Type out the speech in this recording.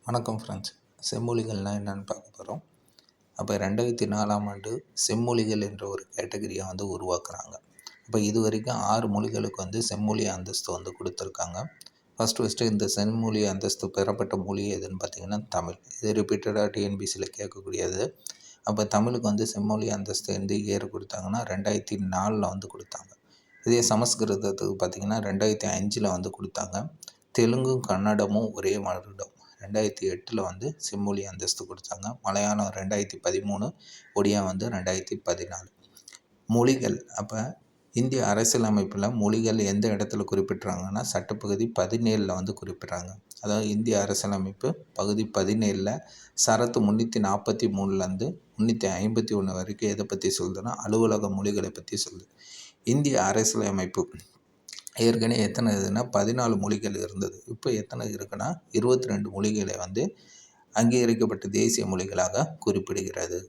வணக்கம் ஃப்ரெண்ட்ஸ். செம்மொழிகள்னால் என்னென்னு பார்க்க போகிறோம். அப்போ 2004ஆம் ஆண்டு செம்மொழிகள் என்ற ஒரு கேட்டகரியை உருவாக்குறாங்க. அப்போ இது வரைக்கும் 6 மொழிகளுக்கு செம்மொழி அந்தஸ்து கொடுத்துருக்காங்க. ஃபஸ்ட்டு இந்த செம்மொழி அந்தஸ்து பெறப்பட்ட மொழி எதுன்னு பார்த்திங்கன்னா தமிழ். இது ரிப்பீட்டடாக டிஎன்பிசியில் கேட்கக்கூடியது. அப்போ தமிழுக்கு செம்மொழி அந்தஸ்து இயர் கொடுத்தாங்கன்னா 2004 கொடுத்தாங்க. இதே சமஸ்கிருதத்துக்கு பார்த்திங்கன்னா 2005 கொடுத்தாங்க. தெலுங்கும் கன்னடமும் ஒரே வருடம் 2008 செம்மொழி அந்தஸ்து கொடுத்தாங்க. மலையாளம் 2013, ஒடியா 2014. மொழிகள் அப்போ இந்திய அரசியலமைப்பில் மொழிகள் எந்த இடத்துல குறிப்பிட்றாங்கன்னா சட்டப்பகுதி 17 குறிப்பிட்றாங்க. அதாவது இந்திய அரசியலமைப்பு பகுதி 17 சரத்து 343 351 வரைக்கும் எதை பற்றி சொல்லுதுன்னா அலுவலக மொழிகளை பற்றி சொல்லுது. இந்திய அரசியலமைப்பு ஏற்கனவே எத்தனை இதுன்னா 14 மொழிகள் இருந்தது. இப்போ எத்தனை இருக்குன்னா 22 மொழிகளை அங்கீகரிக்கப்பட்ட தேசிய மொழிகளாக குறிப்பிடுகிறது.